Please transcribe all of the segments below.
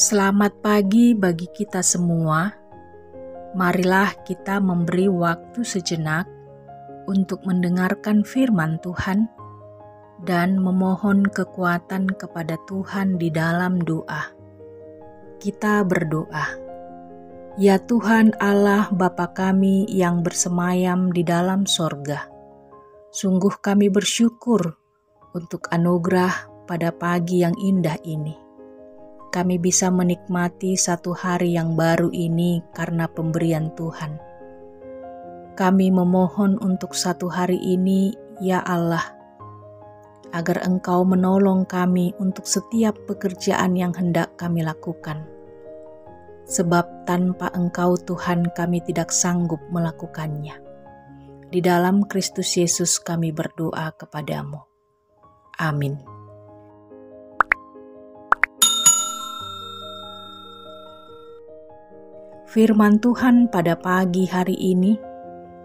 Selamat pagi bagi kita semua. Marilah kita memberi waktu sejenak untuk mendengarkan firman Tuhan dan memohon kekuatan kepada Tuhan di dalam doa. Kita berdoa. Ya Tuhan Allah Bapa kami yang bersemayam di dalam sorga, sungguh kami bersyukur untuk anugerah pada pagi yang indah ini. Kami bisa menikmati satu hari yang baru ini karena pemberian Tuhan. Kami memohon untuk satu hari ini, ya Allah, agar Engkau menolong kami untuk setiap pekerjaan yang hendak kami lakukan. Sebab tanpa Engkau Tuhan kami tidak sanggup melakukannya. Di dalam Kristus Yesus kami berdoa kepadamu. Amin. Firman Tuhan pada pagi hari ini,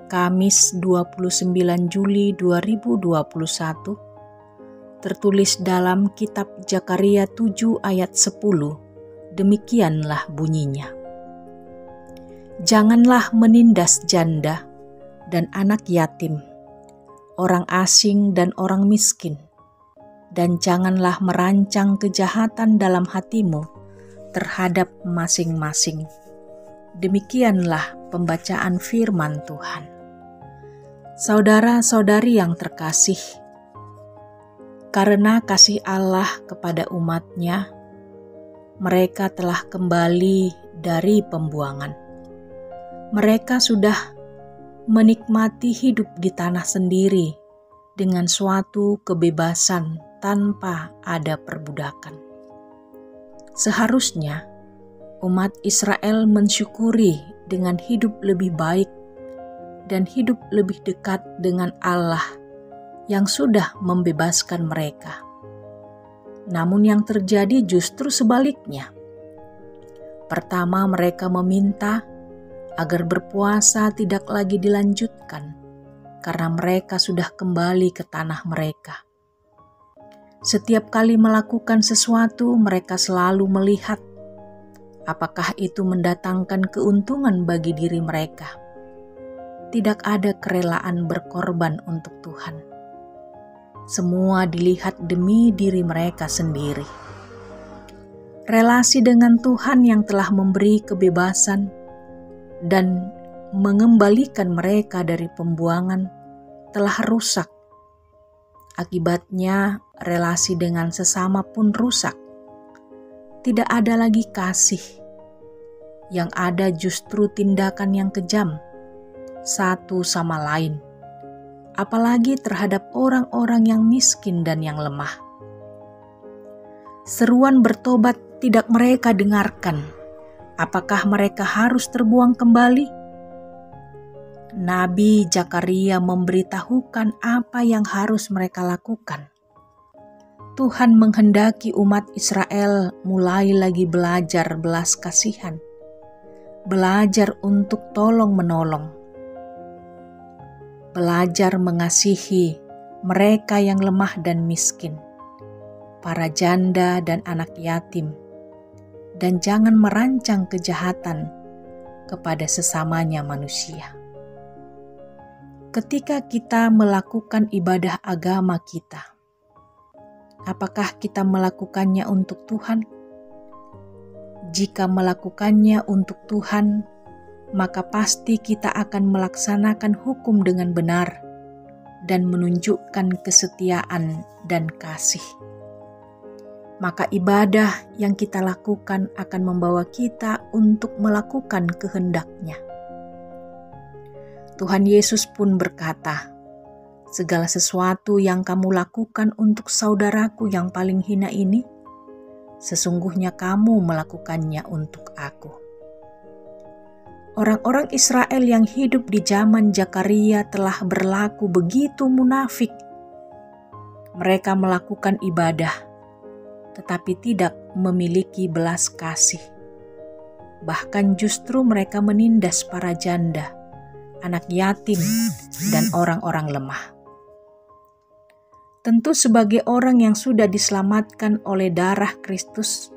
Kamis 29 Juli 2021, tertulis dalam kitab Zakaria 7 ayat 10, demikianlah bunyinya. Janganlah menindas janda dan anak yatim, orang asing dan orang miskin, dan janganlah merancang kejahatan dalam hatimu terhadap masing-masing. Demikianlah pembacaan firman Tuhan. Saudara-saudari yang terkasih, karena kasih Allah kepada umat-Nya, mereka telah kembali dari pembuangan. Mereka sudah menikmati hidup di tanah sendiri dengan suatu kebebasan tanpa ada perbudakan. Seharusnya umat Israel mensyukuri dengan hidup lebih baik dan hidup lebih dekat dengan Allah yang sudah membebaskan mereka. Namun yang terjadi justru sebaliknya. Pertama, mereka meminta agar berpuasa tidak lagi dilanjutkan karena mereka sudah kembali ke tanah mereka. Setiap kali melakukan sesuatu, mereka selalu melihat apakah itu mendatangkan keuntungan bagi diri mereka. Tidak ada kerelaan berkorban untuk Tuhan. Semua dilihat demi diri mereka sendiri. Relasi dengan Tuhan yang telah memberi kebebasan dan mengembalikan mereka dari pembuangan telah rusak. Akibatnya, relasi dengan sesama pun rusak. Tidak ada lagi kasih. Yang ada justru tindakan yang kejam satu sama lain, apalagi terhadap orang-orang yang miskin dan yang lemah. Seruan bertobat tidak mereka dengarkan. Apakah mereka harus terbuang kembali? Nabi Zakaria memberitahukan apa yang harus mereka lakukan. Tuhan menghendaki umat Israel mulai lagi belajar belas kasihan. Belajar untuk tolong-menolong. Belajar mengasihi mereka yang lemah dan miskin, para janda dan anak yatim, dan jangan merancang kejahatan kepada sesamanya manusia. Ketika kita melakukan ibadah agama kita, apakah kita melakukannya untuk Tuhan? Jika melakukannya untuk Tuhan, maka pasti kita akan melaksanakan hukum dengan benar dan menunjukkan kesetiaan dan kasih. Maka ibadah yang kita lakukan akan membawa kita untuk melakukan kehendak-Nya. Tuhan Yesus pun berkata, "Segala sesuatu yang kamu lakukan untuk saudaraku yang paling hina ini, sesungguhnya kamu melakukannya untuk aku." Orang-orang Israel yang hidup di zaman Zakaria telah berlaku begitu munafik. Mereka melakukan ibadah, tetapi tidak memiliki belas kasih. Bahkan justru mereka menindas para janda, anak yatim, dan orang-orang lemah. Tentu sebagai orang yang sudah diselamatkan oleh darah Kristus,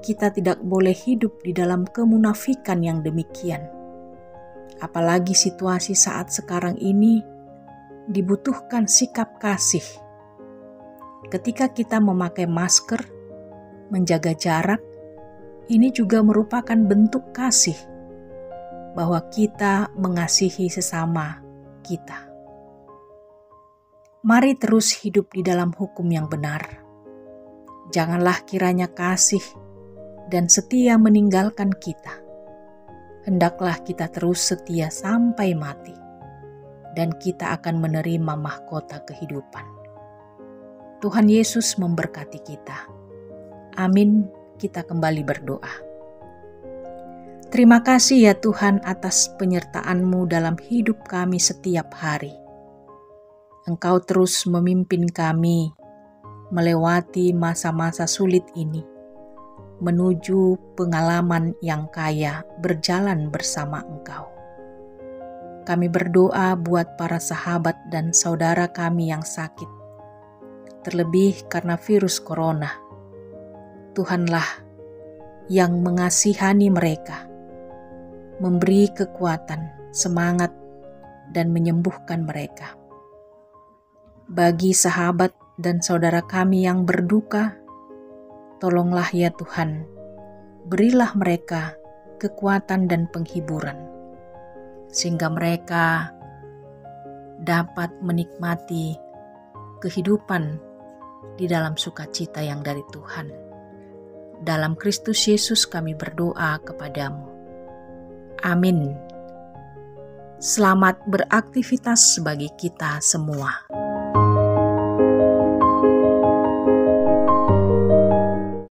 kita tidak boleh hidup di dalam kemunafikan yang demikian. Apalagi situasi saat sekarang ini dibutuhkan sikap kasih. Ketika kita memakai masker, menjaga jarak, ini juga merupakan bentuk kasih bahwa kita mengasihi sesama kita. Mari terus hidup di dalam hukum yang benar. Janganlah kiranya kasih dan setia meninggalkan kita. Hendaklah kita terus setia sampai mati, dan kita akan menerima mahkota kehidupan. Tuhan Yesus memberkati kita. Amin. Kita kembali berdoa. Terima kasih ya Tuhan atas penyertaan-Mu dalam hidup kami setiap hari. Engkau terus memimpin kami melewati masa-masa sulit ini, menuju pengalaman yang kaya berjalan bersama Engkau. Kami berdoa buat para sahabat dan saudara kami yang sakit, terlebih karena virus corona. Tuhanlah yang mengasihani mereka, memberi kekuatan, semangat, dan menyembuhkan mereka. Bagi sahabat dan saudara kami yang berduka, tolonglah ya Tuhan, berilah mereka kekuatan dan penghiburan, sehingga mereka dapat menikmati kehidupan di dalam sukacita yang dari Tuhan. Dalam Kristus Yesus kami berdoa kepadamu. Amin. Selamat beraktivitas bagi kita semua.